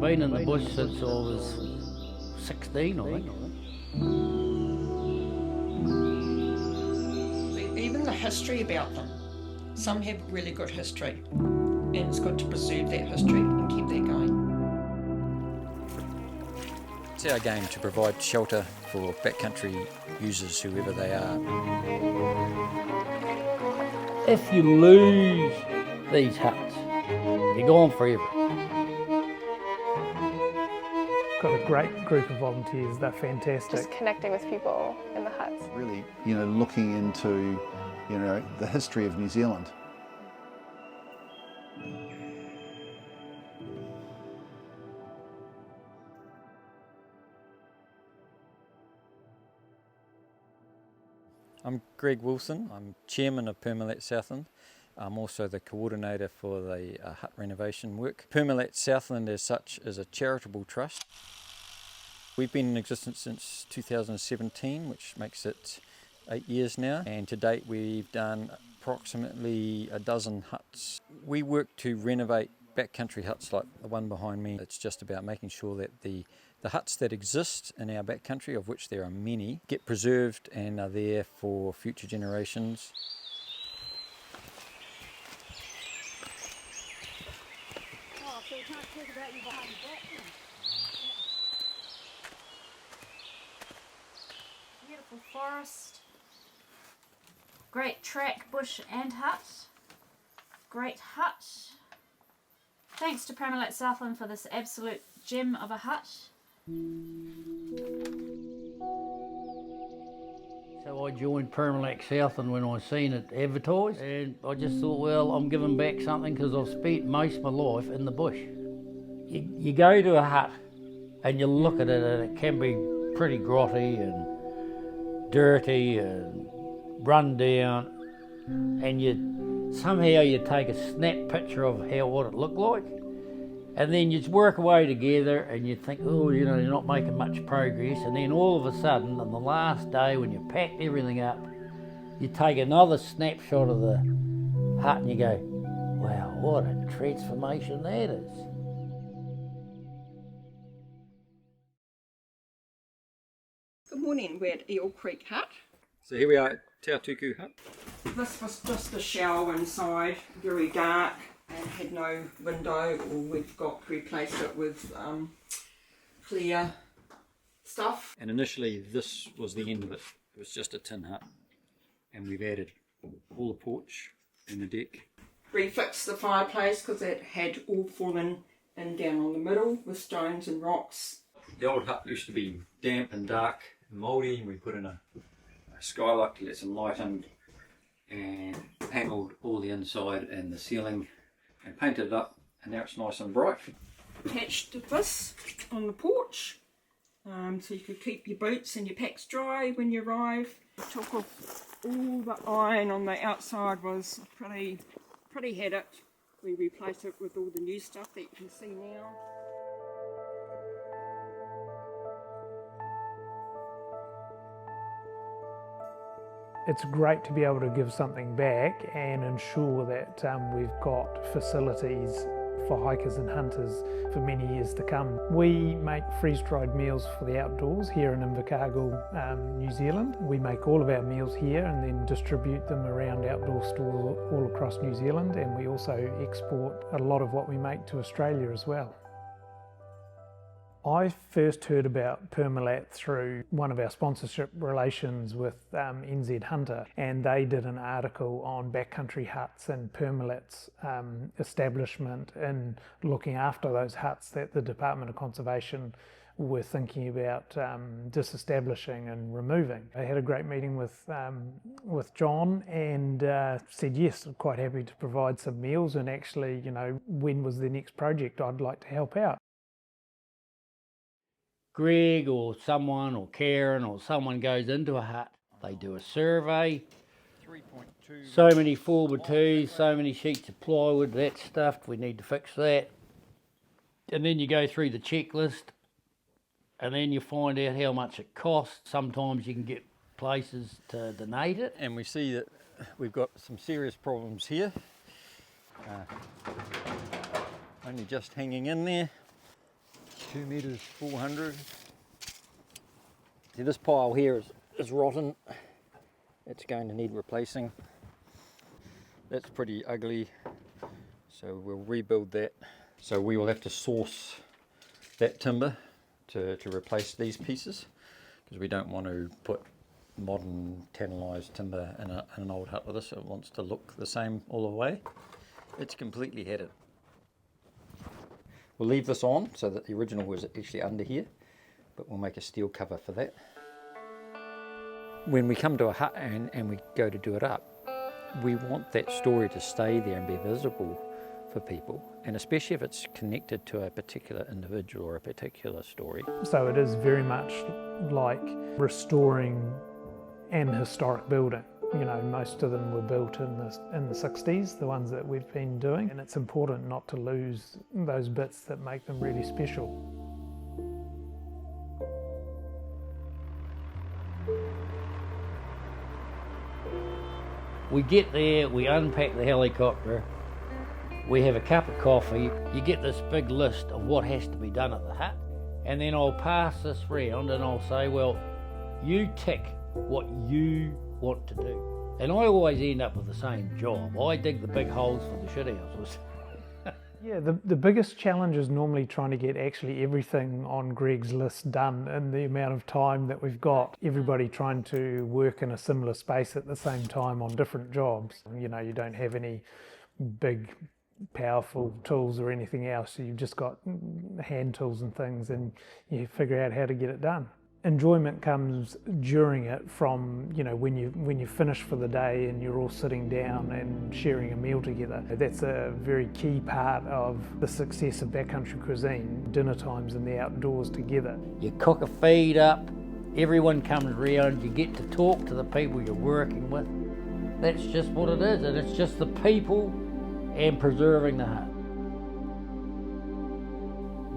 been in the bush since I was 16, I think. Even the history about them. Some have really good history, and it's good to preserve that history and keep that going. It's our game to provide shelter for backcountry users, whoever they are. If you lose these huts, you're gone forever. Got a great group of volunteers, they're fantastic. Just connecting with people in the huts. Really, looking into, the history of New Zealand. I'm Greg Wilson. I'm chairman of Permolat Southland. I'm also the coordinator for the hut renovation work. Permolat Southland as such is a charitable trust. We've been in existence since 2017, which makes it 8 years now, and to date we've done approximately a dozen huts. We work to renovate backcountry huts like the one behind me. It's just about making sure that the huts that exist in our backcountry, of which there are many, get preserved and are there for future generations. Oh, so we can't talk about you behind the back then. Beautiful forest. Great track, bush and hut. Great hut. Thanks to Permolat Southland for this absolute gem of a hut. So I joined Permolat Southland when I seen it advertised, and I just thought, well, I'm giving back something because I've spent most of my life in the bush. You go to a hut and you look at it and it can be pretty grotty and dirty and run down, and somehow you take a snap picture of what it looked like, and then you work away together and you think, oh, you're not making much progress, and then all of a sudden on the last day when you packed everything up, you take another snapshot of the hut and you go, wow, what a transformation that is. Good morning, we're at Eel Creek Hut. So here we are at Tautuku Hut. This was just a shower inside, very dark, and had no window, or we've got to replace it with clear stuff. And initially this was the end of it. It was just a tin hut. And we've added all the porch and the deck. Refixed the fireplace because it had all fallen in down on the middle with stones and rocks. The old hut used to be damp and dark and mouldy. We put in a skylight to let some light in, and panelled all the inside and the ceiling and painted it up, and now it's nice and bright. Attached this on the porch so you could keep your boots and your packs dry when you arrive. Took off all the iron on the outside, was pretty had it. We replaced it with all the new stuff that you can see now. It's great to be able to give something back and ensure that we've got facilities for hikers and hunters for many years to come. We make freeze-dried meals for the outdoors here in Invercargill, New Zealand. We make all of our meals here and then distribute them around outdoor stores all across New Zealand, and we also export a lot of what we make to Australia as well. I first heard about Permolat through one of our sponsorship relations with NZ Hunter, and they did an article on backcountry huts and Permolat's establishment in looking after those huts that the Department of Conservation were thinking about disestablishing and removing. I had a great meeting with John and said yes, I'm quite happy to provide some meals, and actually, when was the next project I'd like to help out. Greg or someone or Karen or someone goes into a hut, they do a survey, so many 4x2s, so many sheets of plywood, that stuff, we need to fix that. And then you go through the checklist, and then you find out how much it costs. Sometimes you can get places to donate it. And we see that we've got some serious problems here. Only just hanging in there. 2 metres 400. See, this pile here is rotten. It's going to need replacing. That's pretty ugly, so we'll rebuild that. So we will have to source that timber to replace these pieces, because we don't want to put modern tannelised timber in an old hut with this. It wants to look the same all the way. It's completely had it. We'll leave this on so that the original was actually under here, but we'll make a steel cover for that. When we come to a hut and we go to do it up, we want that story to stay there and be visible for people, and especially if it's connected to a particular individual or a particular story. So it is very much like restoring an historic building. You know, most of them were built in the 60s, the ones that we've been doing, and it's important not to lose those bits that make them really special. We get there, we unpack the helicopter, we have a cup of coffee, you get this big list of what has to be done at the hut, and then I'll pass this round and I'll say, well, you tick what you want to do. And I always end up with the same job. I dig the big holes for the shithouses. Yeah, the biggest challenge is normally trying to get actually everything on Greg's list done in the amount of time that we've got. Everybody trying to work in a similar space at the same time on different jobs. You know, you don't have any big powerful tools or anything else. So you've just got hand tools and things, and you figure out how to get it done. Enjoyment comes during it, from, you know, when you finish for the day and you're all sitting down and sharing a meal together. That's a very key part of the success of backcountry cuisine, dinner times in the outdoors together. You cook a feed up, everyone comes round, you get to talk to the people you're working with. That's just what it is, and it's just the people and preserving the hut.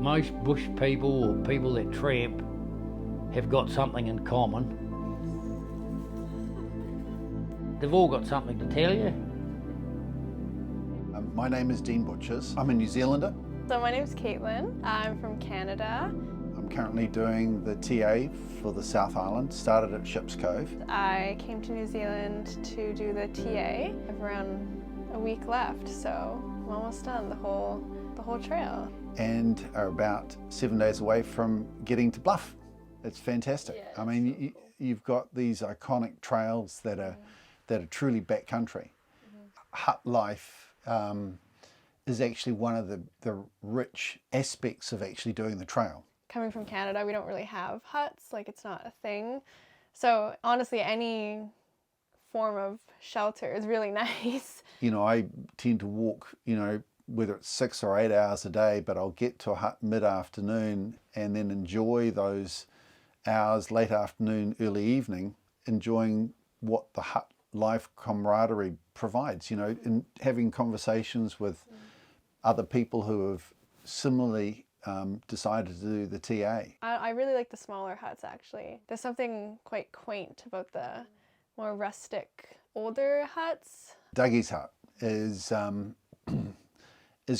Most bush people or people that tramp have got something in common. They've all got something to tell you. My name is Dean Butchers. I'm a New Zealander. So my name's Caitlin. I'm from Canada. I'm currently doing the TA for the South Island, started at Ships Cove. I came to New Zealand to do the TA. I have around a week left, so I'm almost done the whole trail. And are about 7 days away from getting to Bluff. It's fantastic. Yeah, I mean, you've got these iconic trails that are truly backcountry. Hut life is actually one of the rich aspects of actually doing the trail. Coming from Canada, we don't really have huts, like it's not a thing. So honestly, any form of shelter is really nice. You know, I tend to walk, you know, whether it's 6 or 8 hours a day, but I'll get to a hut mid-afternoon and then enjoy those hours, late afternoon, early evening, enjoying what the hut life camaraderie provides, you know, and having conversations with other people who have similarly decided to do the TA. I really like the smaller huts, actually. There's something quite quaint about the more rustic, older huts. Dougie's hut is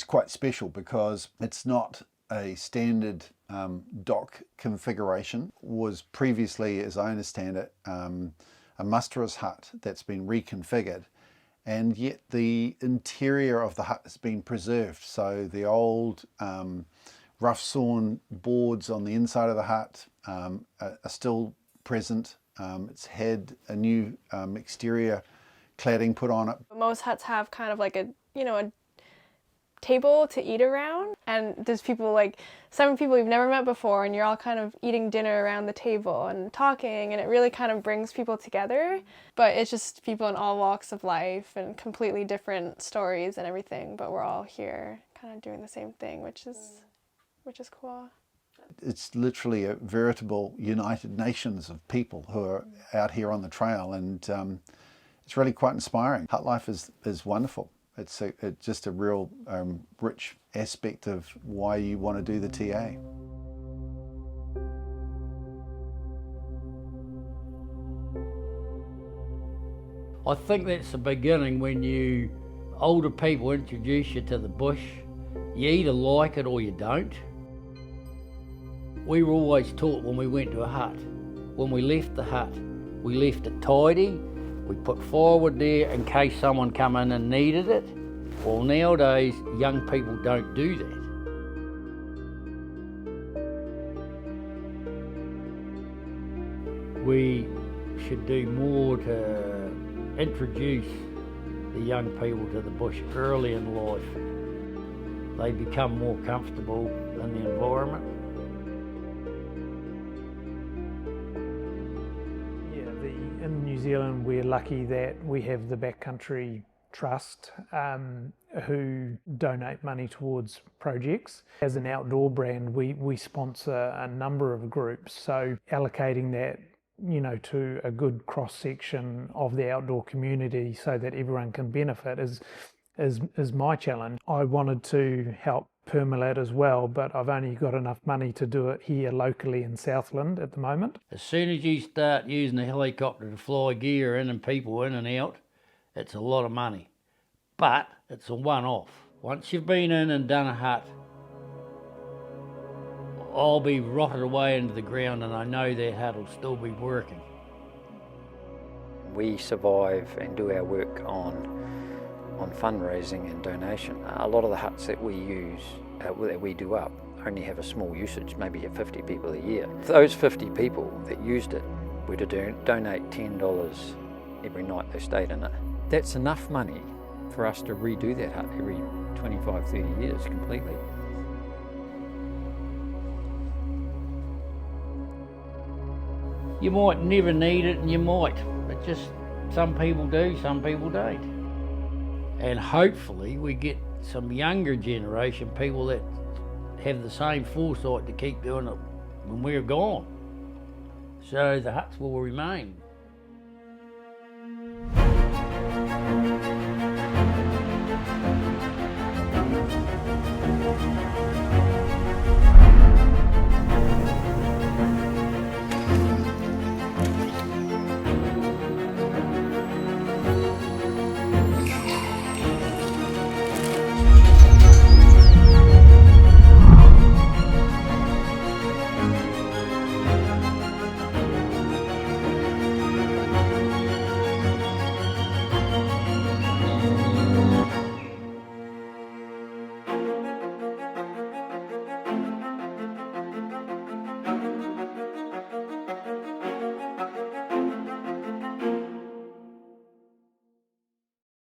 quite special because it's not a standard dock configuration. Was previously, as I understand it, a musterer's hut that's been reconfigured, and yet the interior of the hut has been preserved. So the old rough sawn boards on the inside of the hut are still present. It's had a new exterior cladding put on it. Most huts have kind of like a table to eat around, and there's people, like 7 people you've never met before, and you're all kind of eating dinner around the table and talking, and it really kind of brings people together. But it's just people in all walks of life and completely different stories and everything, but we're all here kind of doing the same thing, which is cool. It's literally a veritable United Nations of people who are out here on the trail, and it's really quite inspiring. Hut life is wonderful. It's just a real rich aspect of why you want to do the TA. I think that's the beginning when older people introduce you to the bush. You either like it or you don't. We were always taught when we went to a hut, when we left the hut, we left it tidy, we put firewood there in case someone come in and needed it. Well, nowadays, young people don't do that. We should do more to introduce the young people to the bush early in life. They become more comfortable in the environment. Yeah, in New Zealand we're lucky that we have the Backcountry Trust who donate money towards projects. As an outdoor brand, we sponsor a number of groups, so allocating that, you know, to a good cross section of the outdoor community so that everyone can benefit is my challenge. I wanted to help Permolat as well, but I've only got enough money to do it here locally in Southland at the moment. As soon as you start using a helicopter to fly gear in and people in and out, it's a lot of money. But it's a one-off. Once you've been in and done a hut, I'll be rotted away into the ground and I know that hut will still be working. We survive and do our work on fundraising and donation. A lot of the huts that we use, that we do up, only have a small usage, maybe 50 people a year. Those 50 people that used it were to donate $10 every night they stayed in it. That's enough money for us to redo that hut every 25, 30 years completely. You might never need it and you might, but just some people do, some people don't. And hopefully we get some younger generation, people that have the same foresight to keep doing it when we're gone. So the huts will remain.